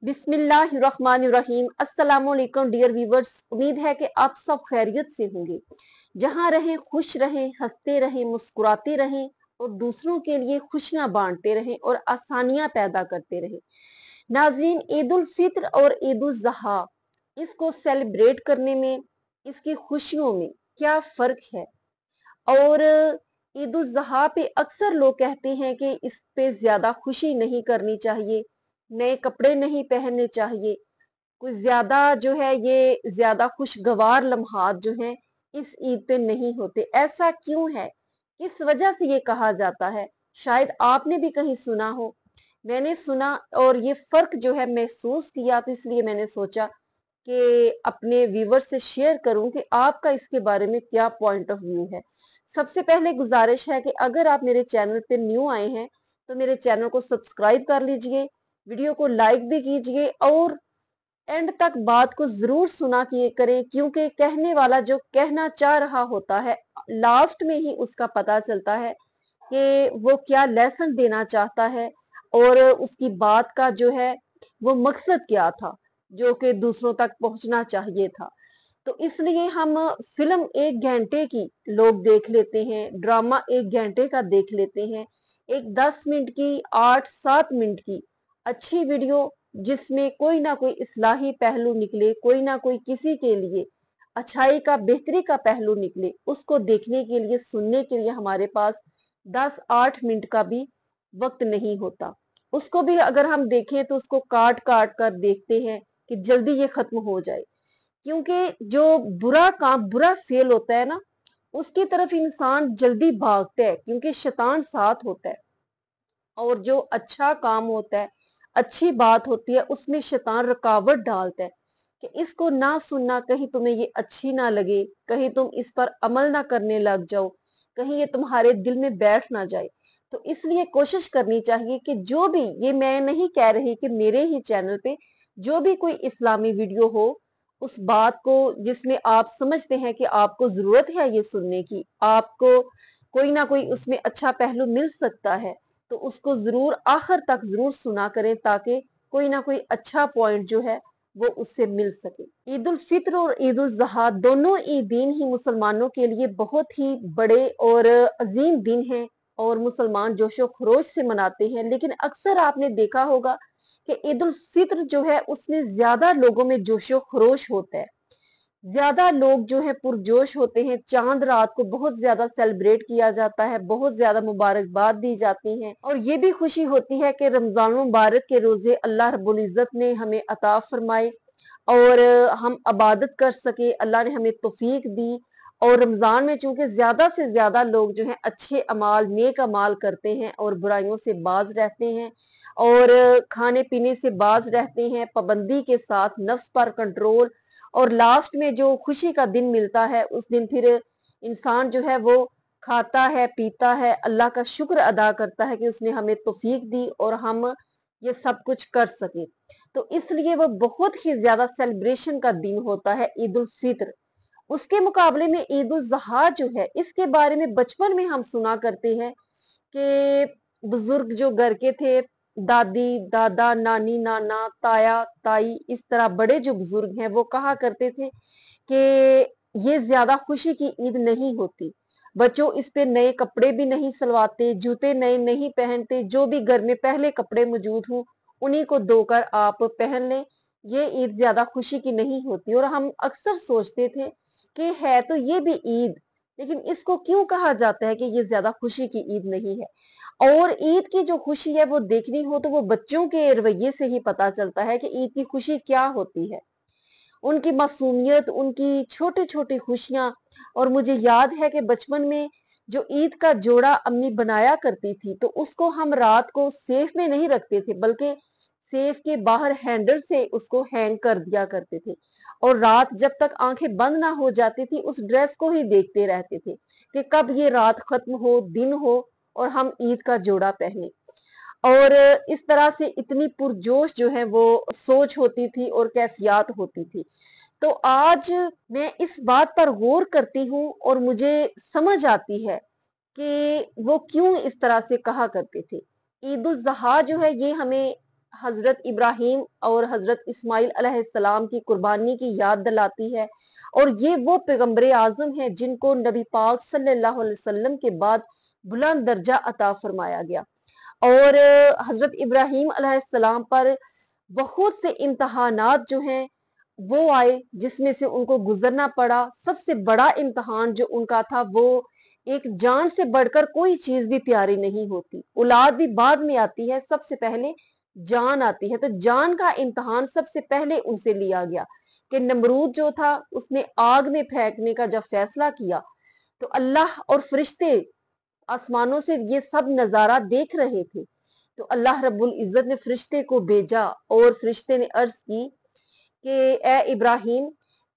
बिस्मिल्लाहिर्रहमानिर्रहीम। अस्सलाम वालेकुम डियर व्यूवर्स, उम्मीद है कि आप सब खैरियत से होंगे। जहां रहें खुश रहें, हंसते रहें, मुस्कुराते रहें और दूसरों के लिए खुशियां बांटते रहें और आसानियां पैदा करते रहें। नाज़रीन, ईद उल फित्र और ईद उल ज़ुहा, इसको सेलिब्रेट करने में, इसकी खुशियों में क्या फर्क है? और ईद उल ज़ुहा पे अक्सर लोग कहते हैं कि इस पे ज्यादा खुशी नहीं करनी चाहिए, नए कपड़े नहीं पहनने चाहिए, कुछ ज्यादा जो है ये ज्यादा खुशगवार लम्हात जो हैं इस ईद पे नहीं होते। ऐसा क्यों है? किस वजह से ये कहा जाता है? शायद आपने भी कहीं सुना हो, मैंने सुना और ये फर्क जो है महसूस किया, तो इसलिए मैंने सोचा कि अपने व्यूवर से शेयर करूं कि आपका इसके बारे में क्या पॉइंट ऑफ व्यू है। सबसे पहले गुजारिश है कि अगर आप मेरे चैनल पे न्यू आए हैं तो मेरे चैनल को सब्सक्राइब कर लीजिए, वीडियो को लाइक भी कीजिए और एंड तक बात को जरूर सुना किए करें, क्योंकि कहने वाला जो कहना चाह रहा होता है लास्ट में ही उसका पता चलता है कि वो क्या लेसन देना चाहता है और उसकी बात का जो है वो मकसद क्या था जो कि दूसरों तक पहुंचना चाहिए था। तो इसलिए हम फिल्म 1 घंटे की लोग देख लेते हैं, ड्रामा 1 घंटे का देख लेते हैं, एक 10 मिनट की, 8-7 मिनट की अच्छी वीडियो जिसमें कोई ना कोई इस्लाही पहलू निकले, कोई ना कोई किसी के लिए अच्छाई का, बेहतरी का पहलू निकले, उसको देखने के लिए, सुनने के लिए हमारे पास 10-8 मिनट का भी वक्त नहीं होता। उसको भी अगर हम देखें तो उसको काट काट कर देखते हैं कि जल्दी ये खत्म हो जाए, क्योंकि जो बुरा काम, बुरा फेल होता है ना, उसकी तरफ इंसान जल्दी भागता है क्योंकि शैतान साथ होता है। और जो अच्छा काम होता है, अच्छी बात होती है, उसमें शैतान रुकावट डालता है कि इसको ना सुनना, कहीं तुम्हें ये अच्छी ना लगे, कहीं तुम इस पर अमल ना करने लग जाओ, कहीं ये तुम्हारे दिल में बैठ ना जाए। तो इसलिए कोशिश करनी चाहिए कि जो भी, ये मैं नहीं कह रही कि मेरे ही चैनल पे जो भी कोई इस्लामी वीडियो हो, उस बात को जिसमें आप समझते हैं कि आपको जरूरत है ये सुनने की, आपको कोई ना कोई उसमें अच्छा पहलू मिल सकता है, तो उसको जरूर आखिर तक जरूर सुना करें, ताकि कोई ना कोई अच्छा पॉइंट जो है वो उससे मिल सके। ईद उल फित्र और ईद उल ज़ुहा दोनों ईदीन ही मुसलमानों के लिए बहुत ही बड़े और अजीम दिन हैं और मुसलमान जोशो खरोश से मनाते हैं। लेकिन अक्सर आपने देखा होगा कि ईद उल फित्र जो है उसमें ज्यादा लोगों में जोशो खरोश होता है, ज्यादा लोग जो है पुरजोश होते हैं। चांद रात को बहुत ज्यादा सेलिब्रेट किया जाता है, बहुत ज्यादा मुबारकबाद दी जाती है और ये भी खुशी होती है कि रमजान मुबारक के रोजे अल्लाह रब्बुल इज्जत ने हमें अता फरमाए और हम इबादत कर सके, अल्लाह ने हमें तौफीक दी। और रमजान में चूंकि ज्यादा से ज्यादा लोग जो है अच्छे अमाल, नेक अमाल करते हैं और बुराइयों से बाज रहते हैं और खाने पीने से बाज रहते हैं, पाबंदी के साथ, नफ्स पर कंट्रोल। और लास्ट में जो खुशी का दिन मिलता है, उस दिन फिर इंसान जो है वो खाता है, पीता है, अल्लाह का शुक्र अदा करता है कि उसने हमें तौफीक दी और हम ये सब कुछ कर सके। तो इसलिए वो बहुत ही ज्यादा सेलिब्रेशन का दिन होता है ईद उल फित्र। उसके मुकाबले में ईद उल ज़ुहा जो है, इसके बारे में बचपन में हम सुना करते हैं कि बुजुर्ग जो घर के थे, दादी, दादा, नानी, नाना, ताया, ताई, इस तरह बड़े जो बुजुर्ग हैं वो कहा करते थे कि ये ज्यादा खुशी की ईद नहीं होती, बच्चों इस पे नए कपड़े भी नहीं सिलवाते, जूते नए नहीं पहनते, जो भी घर में पहले कपड़े मौजूद हों उन्हीं को धोकर आप पहन लें, ये ईद ज्यादा खुशी की नहीं होती। और हम अक्सर सोचते थे कि है तो ये भी ईद, लेकिन इसको क्यों कहा जाता है कि ये ज्यादा खुशी की ईद नहीं है। और ईद की जो खुशी है वो देखनी हो तो वो बच्चों के रवैये से ही पता चलता है कि ईद की खुशी क्या होती है, उनकी मासूमियत, उनकी छोटी छोटी खुशियां। और मुझे याद है कि बचपन में जो ईद का जोड़ा अम्मी बनाया करती थी, तो उसको हम रात को सेफ में नहीं रखते थे, बल्कि सेफ के बाहर हैंडल से उसको हैंग कर दिया करते थे और रात जब तक आंखें बंद ना हो जाती थी उस ड्रेस को ही देखते रहते थे कि कब ये रात खत्म हो, दिन हो और हम ईद का जोड़ा पहने। और इस तरह से इतनी पुरजोश जो है वो सोच होती थी और कैफियत होती थी। तो आज मैं इस बात पर गौर करती हूँ और मुझे समझ आती है कि वो क्यों इस तरह से कहा करते थे। ईद उल ज़ुहा जो है ये हमें हजरत इब्राहिम और हजरत इस्माइल अलैहिस्सलाम की कुर्बानी की याद दिलाती है। और ये वो पैगंबर आजम है जिनको नबी पाक सल्लल्लाहु अलैहि वसल्लम के बाद बुलंद दर्जा अता फरमाया गया। और हजरत इब्राहिम अलैहिस्सलाम पर बहुत से इम्तहानात जो हैं वो आए, जिसमें से उनको गुजरना पड़ा। सबसे बड़ा इम्तहान जो उनका था, वो एक जान से बढ़कर कोई चीज भी प्यारी नहीं होती। औलाद भी बाद में आती है, सबसे पहले जान आती है। तो जान का इम्तहान सबसे पहले उनसे लिया गया कि नमरूद जो था उसने आग में फेंकने का जब फैसला किया, तो अल्लाह और फरिश्ते आसमानों से ये सब नजारा देख रहे थे। तो अल्लाह रब्बुल इज्जत ने फरिश्ते को भेजा और फरिश्ते ने अर्ज की कि ए इब्राहिम,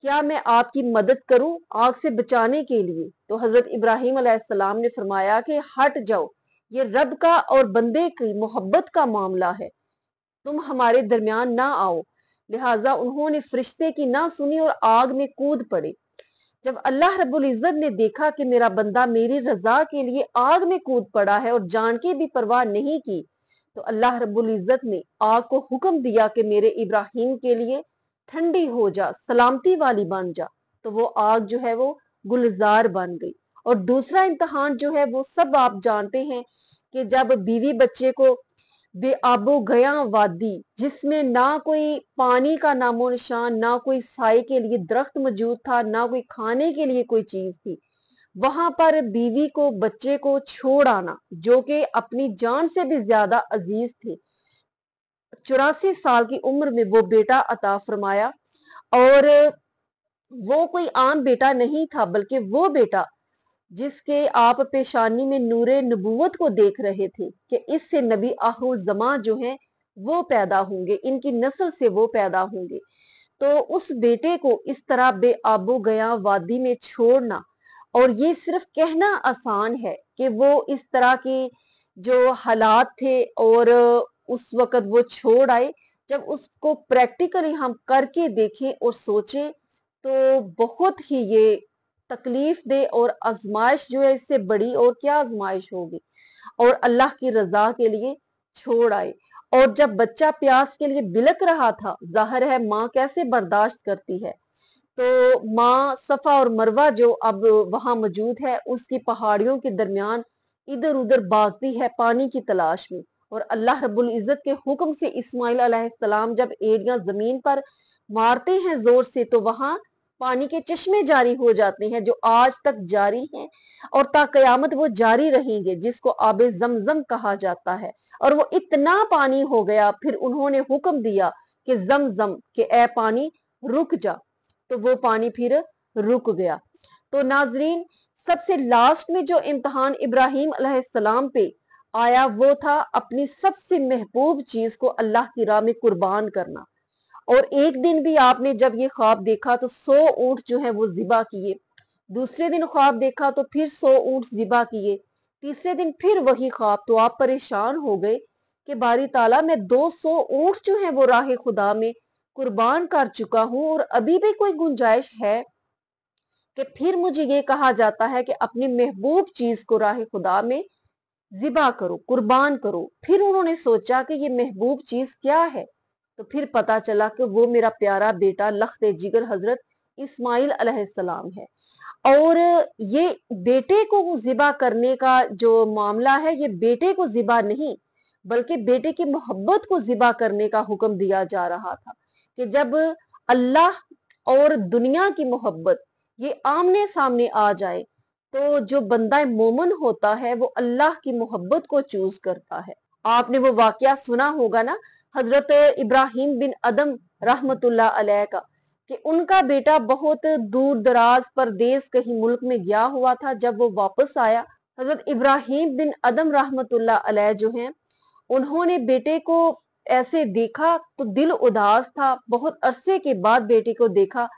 क्या मैं आपकी मदद करूं आग से बचाने के लिए? तो हजरत इब्राहिम अलैहिस्सलाम ने फरमाया कि हट जाओ, ये रब का और बंदे की मोहब्बत का मामला है, तुम हमारे दरमियान ना आओ। लिहाजा उन्होंने फरिश्ते की ना सुनी और आग में कूद पड़े। जब अल्लाह रब्बुल इज्जत ने देखा कि मेरा बंदा मेरी रजा के लिए आग में कूद पड़ा है और जान की भी परवाह नहीं की, तो अल्लाह रब्बुल इज्जत ने आग को हुक्म दिया कि मेरे इब्राहिम के लिए ठंडी हो जा, सलामती वाली बन जा। तो वो आग जो है वो गुलजार बन गई। और दूसरा इम्तहान जो है वो सब आप जानते हैं कि जब बीवी बच्चे को बेआबो गया वादी, जिसमें ना कोई पानी का नामो निशान, ना कोई साए के लिए दरख्त मौजूद था, ना कोई खाने के लिए कोई चीज थी, वहां पर बीवी को बच्चे को छोड़ आना, जो कि अपनी जान से भी ज्यादा अजीज थे, 84 साल की उम्र में वो बेटा अता फरमाया। और वो कोई आम बेटा नहीं था, बल्कि वो बेटा जिसके आप पेशानी में नूरे नबूवत को देख रहे थे कि इससे नबी आखिर ज़मां जो हैं वो पैदा होंगे, इनकी नस्ल से वो पैदा होंगे। तो उस बेटे को इस तरह बेआबो गया वादी में छोड़ना, और ये सिर्फ कहना आसान है कि वो इस तरह की जो हालात थे और उस वक़्त वो छोड़ आए। जब उसको प्रैक्टिकली हम करके देखें और सोचें, तो बहुत ही ये तकलीफ दे और आजमाइश जो है, इससे बड़ी और क्या आजमाइश होगी। और अल्लाह की रजा के लिए छोड़ आए। और जब बच्चा प्यास के लिए बिलक रहा था, जाहिर है माँ कैसे बर्दाश्त करती है। तो माँ सफा और मरवा जो अब वहां मौजूद है, उसकी पहाड़ियों के दरमियान इधर उधर भागती है पानी की तलाश में। और अल्लाह रब्बुल इज्जत के हुक्म से इस्माइल अलैहिस्सलाम जब एड़ियां जमीन पर मारते हैं जोर से, तो वहां पानी के चश्मे जारी हो जाते हैं, जो आज तक जारी हैं और ता कयामत वो जारी रहेंगे, जिसको आबे जमजम कहा जाता है। और वो इतना पानी हो गया, फिर उन्होंने हुक्म दिया कि जमजम के ए पानी रुक जा, तो वो पानी फिर रुक गया। तो नाजरीन, सबसे लास्ट में जो इम्तहान इब्राहिम अलैहिस्सलाम पे आया, वो था अपनी सबसे महबूब चीज को अल्लाह की राह में कुर्बान करना। और एक दिन भी आपने जब ये ख्वाब देखा तो 100 ऊंट जो है वो जिबा किए। दूसरे दिन ख्वाब देखा तो फिर 100 ऊंट जिबा किए। तीसरे दिन फिर वही ख्वाब। तो आप परेशान हो गए कि बारी ताला, मैं 200 ऊंट जो है वो राह खुदा में कुर्बान कर चुका हूं, और अभी भी कोई गुंजाइश है कि फिर मुझे ये कहा जाता है कि अपनी महबूब चीज को राह खुदा में जिबा करो, कुर्बान करो। फिर उन्होंने सोचा कि ये महबूब चीज क्या है, तो फिर पता चला कि वो मेरा प्यारा बेटा लख्त जिगर हजरत इस्माइल अलैहिस्सलाम है। और ये बेटे को जिबा करने का जो मामला है, ये बेटे को जिबा नहीं, बल्कि बेटे की मोहब्बत को जिबा करने का हुक्म दिया जा रहा था कि जब अल्लाह और दुनिया की मोहब्बत ये आमने सामने आ जाए, तो जो बंदा मोमिन होता है वो अल्लाह की मोहब्बत को चूज करता है। आपने वो वाकया सुना होगा ना, हजरत इब्राहिम बिन अदम रहमतुल्लाह अलैह का, कि उनका बेटा बहुत दूर दराज परदेश कहीं मुल्क में गया हुआ था। जब वो वापस आया, हजरत इब्राहिम बिन अदम रहमतुल्लाह अलैह जो हैं, उन्होंने बेटे को ऐसे देखा तो दिल उदास था। बहुत अरसे के बाद बेटे को देखा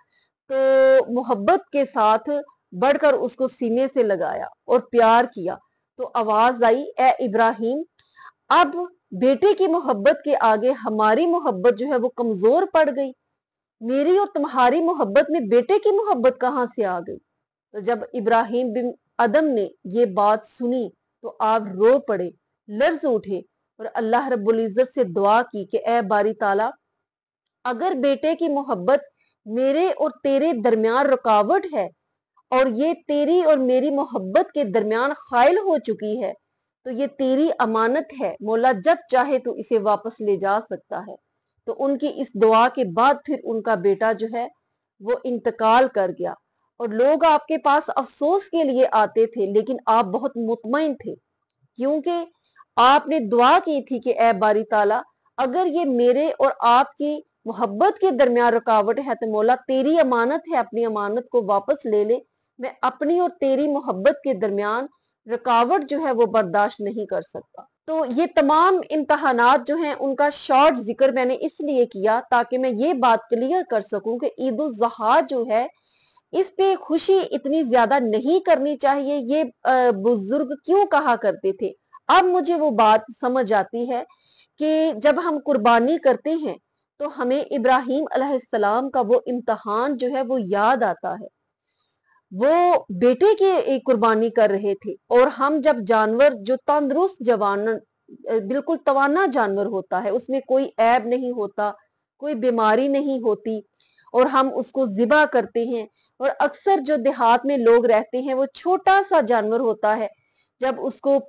तो मोहब्बत के साथ बढ़कर उसको सीने से लगाया और प्यार किया। तो आवाज आई, ए इब्राहिम, अब बेटे की मोहब्बत के आगे हमारी मोहब्बत जो है वो कमजोर पड़ गई। मेरी और तुम्हारी मोहब्बत में बेटे की मोहब्बत कहां से आ गई? तो जब इब्राहिम बिन अदम ने ये बात सुनी तो आप रो पड़े, लर्ज उठे। اور اللہ रब्बुल इज्जत से दुआ की कि ए बारी ताला, अगर बेटे की मोहब्बत मेरे और तेरे दरमियान रुकावट है और ये तेरी और मेरी मोहब्बत के दरमियान खाइल हो चुकी है, तो ये तेरी अमानत है मौला, जब चाहे तो इसे वापस ले जा सकता है। तो उनकी इस दुआ के बाद फिर उनका बेटा जो है वो इंतकाल कर गया। और लोग आपके पास अफसोस के लिए आते थे, लेकिन आप बहुत मुतमईन थे, क्योंकि आपने दुआ की थी कि ए बारी ताला, अगर ये मेरे और आपकी मोहब्बत के दरमियान रुकावट है तो मौला तेरी अमानत है, अपनी अमानत को वापस ले ले। मैं अपनी और तेरी मोहब्बत के दरमियान रुकावट जो है वो बर्दाश्त नहीं कर सकता। तो ये तमाम इम्तहानात जो हैं उनका शॉर्ट जिक्र मैंने इसलिए किया ताकि मैं ये बात क्लियर कर सकूं कि ईद उल ज़ुहा जो है इस पे खुशी इतनी ज्यादा नहीं करनी चाहिए, ये बुजुर्ग क्यों कहा करते थे। अब मुझे वो बात समझ आती है कि जब हम कुर्बानी करते हैं तो हमें इब्राहीम अलैहिस्सलाम का वो इम्तहान जो है वो याद आता है। वो बेटे की कुर्बानी कर रहे थे और हम जब जानवर जो तंदुरुस्त जवान बिल्कुल तवाना जानवर होता है, उसमें कोई ऐब नहीं होता, कोई बीमारी नहीं होती, और हम उसको ज़िबा करते हैं। और अक्सर जो देहात में लोग रहते हैं वो छोटा सा जानवर होता है, जब उसको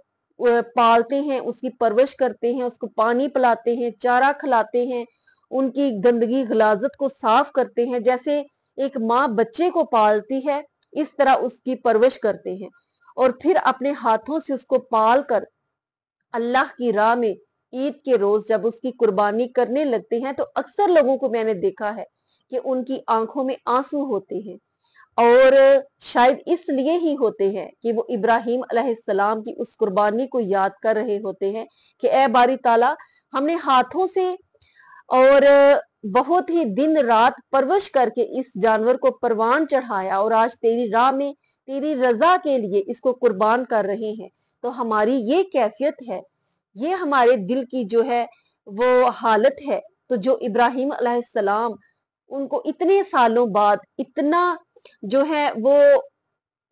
पालते हैं, उसकी परवरिश करते हैं, उसको पानी पिलाते हैं, चारा खिलाते हैं, उनकी गंदगी गलाजत को साफ करते हैं, जैसे एक माँ बच्चे को पालती है इस तरह उसकी परवरिश करते हैं। और फिर अपने हाथों से उसको पाल कर अल्लाह की राह में ईद के रोज जब उसकी कुर्बानी करने लगते हैं तो अक्सर लोगों को मैंने देखा है कि उनकी आंखों में आंसू होते हैं, और शायद इसलिए ही होते हैं कि वो इब्राहीम अलैहिस्सलाम की उस कुर्बानी को याद कर रहे होते हैं कि ए बारी ताला, हमने हाथों से और बहुत ही दिन रात परवरिश करके इस जानवर को परवान चढ़ाया और आज तेरी राह में तेरी रजा के लिए इसको कुर्बान कर रहे हैं। तो हमारी ये कैफियत है, ये हमारे दिल की जो है वो हालत है। तो जो इब्राहीम अलैहिस्सलाम, उनको इतने सालों बाद इतना जो है वो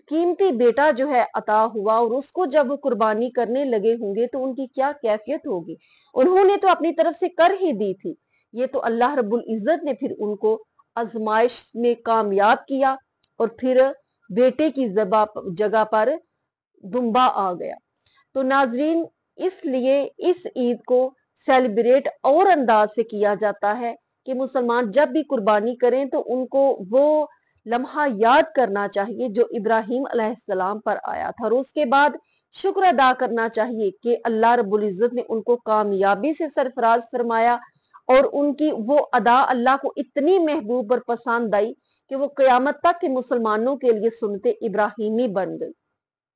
कीमती बेटा जो है अता हुआ और उसको जब वो कुर्बानी करने लगे होंगे तो उनकी क्या कैफियत होगी। उन्होंने तो अपनी तरफ से कर ही दी थी, ये तो अल्लाह रब्बुल इज्जत ने फिर उनको आजमाइश में कामयाब किया और फिर बेटे की जगह पर दुम्बा आ गया। तो नाजरीन, इसलिए इस ईद को सेलिब्रेट और अंदाज से किया जाता है कि मुसलमान जब भी कुर्बानी करें तो उनको वो लम्हा याद करना चाहिए जो इब्राहीम अलैहिस्सलाम पर आया था, और उसके बाद शुक्र अदा करना चाहिए कि अल्लाह रब्बुल इज्जत ने उनको कामयाबी से सरफराज फरमाया और उनकी वो अदा अल्लाह को इतनी महबूब और पसंद आई कि वो क़यामत तक के मुसलमानों के लिए सुन्नते इब्राहीमी बन गई।